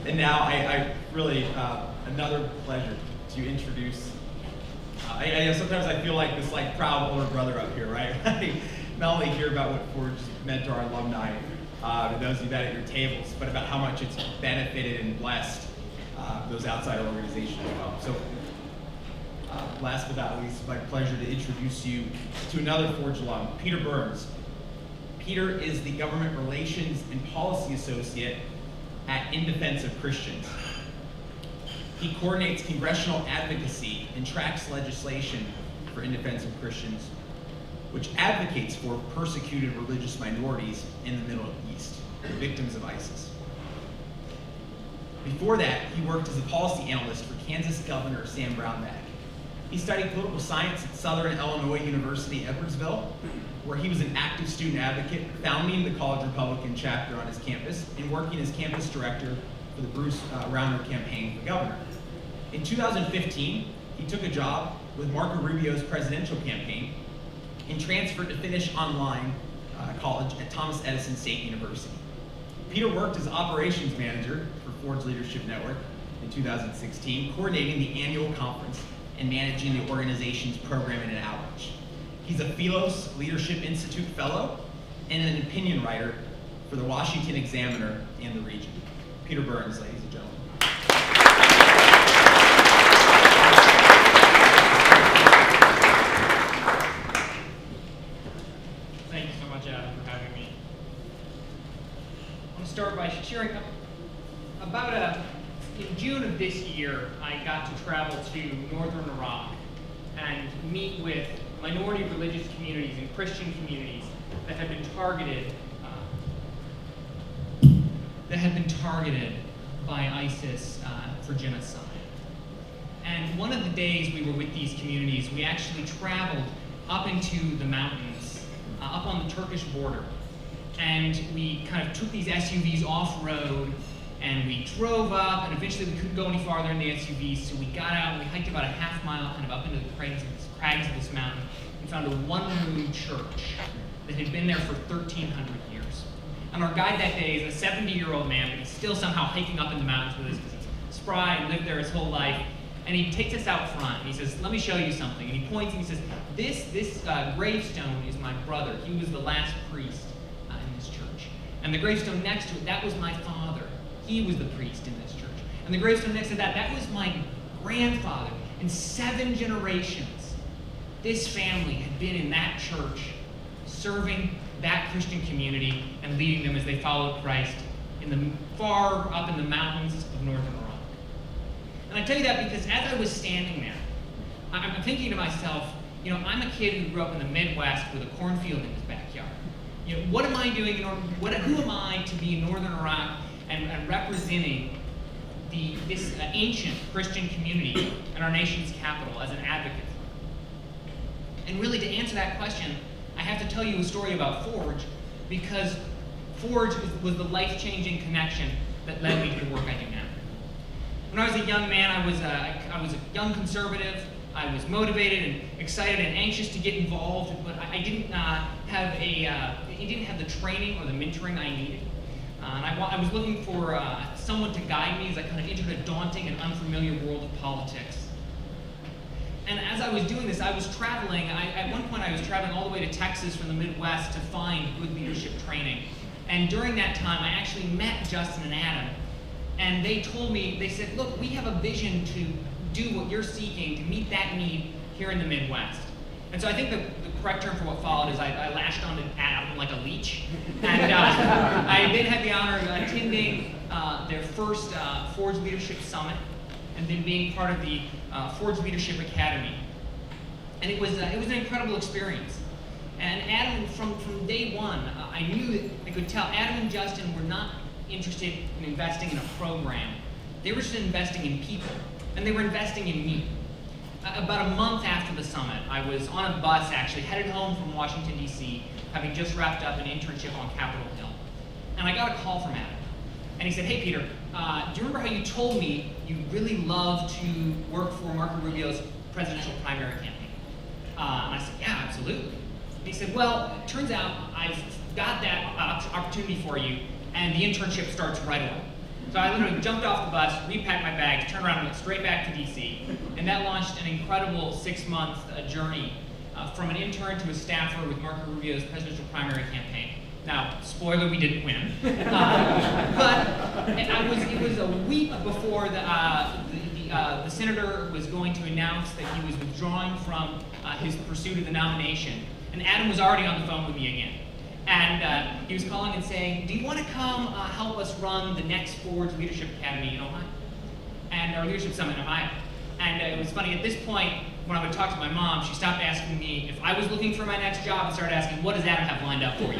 And now I really, another pleasure to introduce, sometimes I feel like this proud older brother up here, right? Not only hear about what Forge meant to our alumni, to those of you that at your tables, but about how much it's benefited and blessed those outside organizations as well. So last but not least, it's my pleasure to introduce you to another Forge alum, Peter Burns. Peter is the Government Relations and Policy Associate at In Defense of Christians. He coordinates congressional advocacy and tracks legislation for In Defense of Christians, which advocates for persecuted religious minorities in the Middle East, the victims of ISIS. Before that, he worked as a policy analyst for Kansas Governor Sam Brownback. He studied political science at Southern Illinois University, Edwardsville, where he was an active student advocate, founding the College Republican chapter on his campus and working as campus director for the Bruce Rauner campaign for governor. In 2015, he took a job with Marco Rubio's presidential campaign and transferred to finish online college at Thomas Edison State University. Peter worked as operations manager for Ford's Leadership Network in 2016, coordinating the annual conference and managing the organization's programming and outreach. He's a Philos Leadership Institute Fellow and an opinion writer for the Washington Examiner and the region. Peter Burns, ladies and gentlemen. Thank you so much, Adam, for having me. I want to start by sharing in June of this year, I got to travel to northern Iraq and meet with minority religious communities and Christian communities that had been targeted by ISIS for genocide. And one of the days we were with these communities, we actually traveled up into the mountains, up on the Turkish border. And we kind of took these SUVs off-road, and we drove up, and eventually we couldn't go any farther in the SUVs, so we got out and we hiked about a half mile kind of up into the crags of this mountain and found a one-room church that had been there for 1,300 years. And our guide that day is a 70-year-old man, but he's still somehow hiking up in the mountains with us because he's spry and lived there his whole life. And he takes us out front, and he says, "Let me show you something." And he points and he says, this gravestone is my brother. He was the last priest in this church. And the gravestone next to it, that was my father. He was the priest in this church. And the gravestone next to that, that was my grandfather. In 7 generations, this family had been in that church, serving that Christian community and leading them as they followed Christ far up in the mountains of northern Iraq. And I tell you that because as I was standing there, I'm thinking to myself, I'm a kid who grew up in the Midwest with a cornfield in his backyard. What am I doing who am I to be in northern Iraq and representing this ancient Christian community in our nation's capital as an advocate? And really, to answer that question, I have to tell you a story about Forge, because Forge was the life-changing connection that led me to the work I do now. When I was a young man, I was a young conservative. I was motivated and excited and anxious to get involved, but I didn't have the training or the mentoring I needed. And I was looking for someone to guide me as I kind of entered a daunting and unfamiliar world of politics. And as I was doing this, I was traveling. At one point, I was traveling all the way to Texas from the Midwest to find good leadership training. And during that time, I actually met Justin and Adam. And they told me, they said, "Look, we have a vision to do what you're seeking, to meet that need here in the Midwest." And so I think the correct term for what followed is I lashed onto Adam like a leech. And I then had the honor of attending their first Forge Leadership Summit, and then being part of the Forge Leadership Academy. And it was an incredible experience. And Adam, from day one, I knew, I could tell, Adam and Justin were not interested in investing in a program. They were just investing in people, and they were investing in me. About a month after the summit, I was on a bus, actually, headed home from Washington, D.C., having just wrapped up an internship on Capitol Hill. And I got a call from Adam. And he said, "Hey, Peter, do you remember how you told me you really love to work for Marco Rubio's presidential primary campaign?" And I said, "Yeah, absolutely." And he said, "Well, it turns out I've got that opportunity for you and the internship starts right away. So I literally jumped off the bus, repacked my bags, turned around and went straight back to DC. And that launched an incredible 6-month journey from an intern to a staffer with Marco Rubio's presidential primary campaign. Now, spoiler, we didn't win. But it was a week before the senator was going to announce that he was withdrawing from his pursuit of the nomination. And Adam was already on the phone with me again. And he was calling and saying, do you want to come help us run the next Forge Leadership Academy in Ohio? And our Leadership Summit in Ohio. And it was funny, at this point, when I would talk to my mom, she stopped asking me if I was looking for my next job and started asking, what does Adam have lined up for you?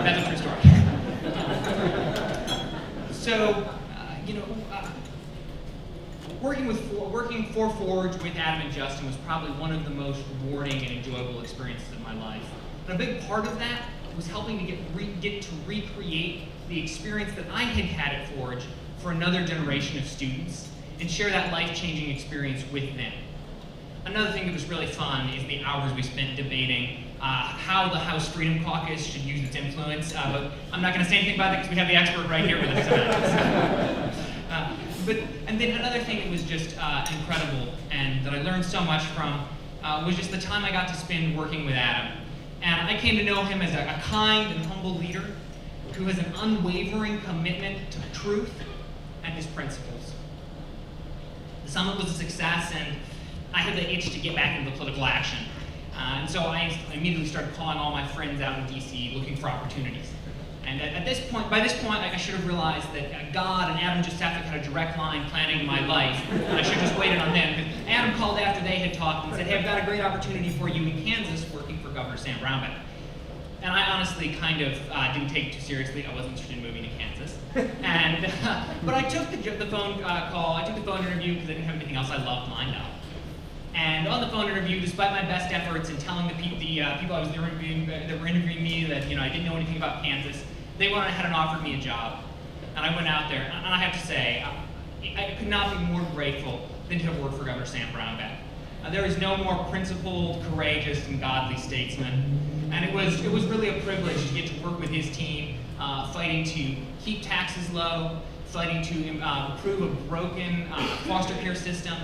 That's a true story. So, working for Forge with Adam and Justin was probably one of the most rewarding and enjoyable experiences of my life. And a big part of that was helping to get to recreate the experience that I had had at Forge for another generation of students and share that life-changing experience with them. Another thing that was really fun is the hours we spent debating how the House Freedom Caucus should use its influence, but I'm not going to say anything about it because we have the expert right here with us tonight. And then another thing that was just incredible and that I learned so much from was just the time I got to spend working with Adam. And I came to know him as a kind and humble leader who has an unwavering commitment to truth and his principles. The summit was a success, and I had the itch to get back into political action. And so I immediately started calling all my friends out in DC looking for opportunities. And by this point, I should have realized that God and Adam just had a direct line planning my life, and I should have just waited on them. Because Adam called after they had talked and said, hey, I've got a great opportunity for you in Kansas working for Governor Sam Brownback. And I honestly kind of didn't take it too seriously. I wasn't interested in moving to Kansas. But I took the phone call, I took the phone interview because I didn't have anything else I loved lined up. And on the phone interview, despite my best efforts in telling the people I was interviewing that were interviewing me that I didn't know anything about Kansas, they went ahead and offered me a job. And I went out there, and I have to say, I could not be more grateful than to have worked for Governor Sam Brownback. There is no more principled, courageous, and godly statesman. And it was really a privilege to get to work with his team, fighting to keep taxes low, fighting to improve a broken foster care system,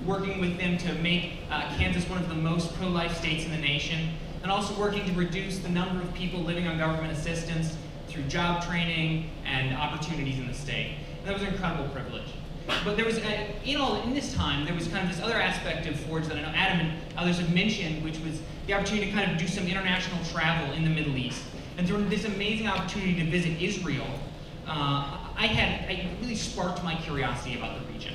working with them to make Kansas one of the most pro-life states in the nation, and also working to reduce the number of people living on government assistance through job training and opportunities in the state. And that was an incredible privilege. But there was, in this time, there was kind of this other aspect of Forge that I know Adam and others have mentioned, which was the opportunity to kind of do some international travel in the Middle East. And through this amazing opportunity to visit Israel, it really sparked my curiosity about the region.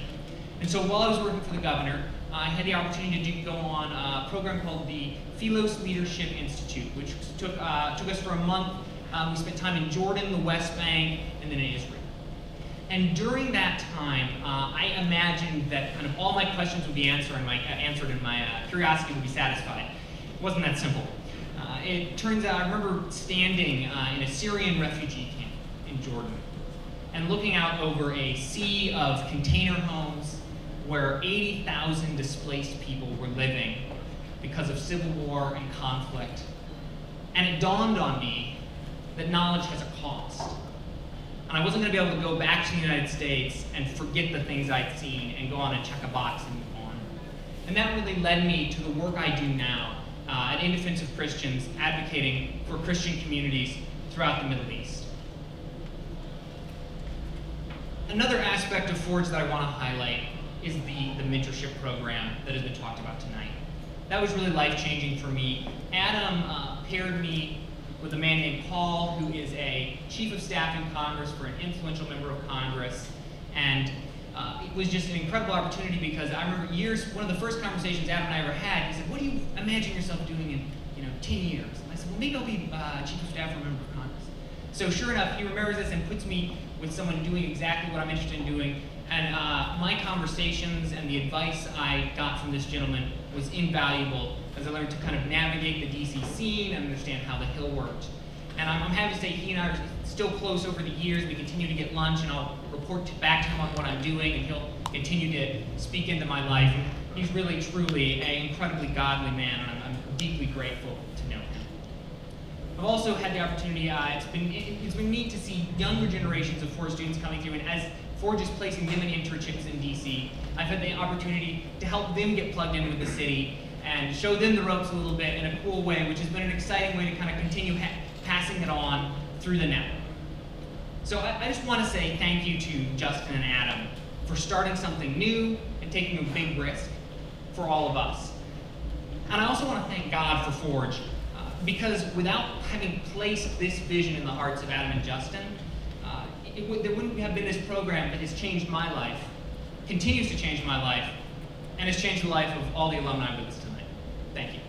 And so while I was working for the governor, I had the opportunity to go on a program called the Philos Leadership Institute, which took us for a month. We spent time in Jordan, the West Bank, and then in Israel. And during that time, I imagined that kind of all my questions would be answered and my curiosity would be satisfied. It wasn't that simple. It turns out I remember standing in a Syrian refugee camp in Jordan and looking out over a sea of container homes where 80,000 displaced people were living because of civil war and conflict. And it dawned on me that knowledge has a cost. And I wasn't going to be able to go back to the United States and forget the things I'd seen and go on and check a box and move on. And that really led me to the work I do now at In Defense of Christians, advocating for Christian communities throughout the Middle East. Another aspect of Forge that I want to highlight is the mentorship program that has been talked about tonight. That was really life-changing for me. Adam paired me with a man named Paul, who is a chief of staff in Congress for an influential member of Congress. And it was just an incredible opportunity because I remember one of the first conversations Adam and I ever had, he said, what do you imagine yourself doing in 10 years? And I said, well, maybe I'll be chief of staff for a member of Congress. So sure enough, he remembers this and puts me with someone doing exactly what I'm interested in doing. And my conversations and the advice I got from this gentleman was invaluable as I learned to kind of navigate the DC scene and understand how the Hill worked. And I'm happy to say he and I are still close over the years. We continue to get lunch, and I'll report back to him on what I'm doing, and he'll continue to speak into my life. And he's really, truly an incredibly godly man, and I'm deeply grateful to know him. I've also had the opportunity, it's been neat to see younger generations of Forge students coming through, and as Forge is placing them in internships in DC, I've had the opportunity to help them get plugged in with the city and show them the ropes a little bit in a cool way, which has been an exciting way to kind of continue passing it on through the network. So I just want to say thank you to Justin and Adam for starting something new and taking a big risk for all of us. And I also want to thank God for Forge, because without having placed this vision in the hearts of Adam and Justin, there wouldn't have been this program that has changed my life, continues to change my life, and has changed the life of all the alumni with us tonight. Thank you.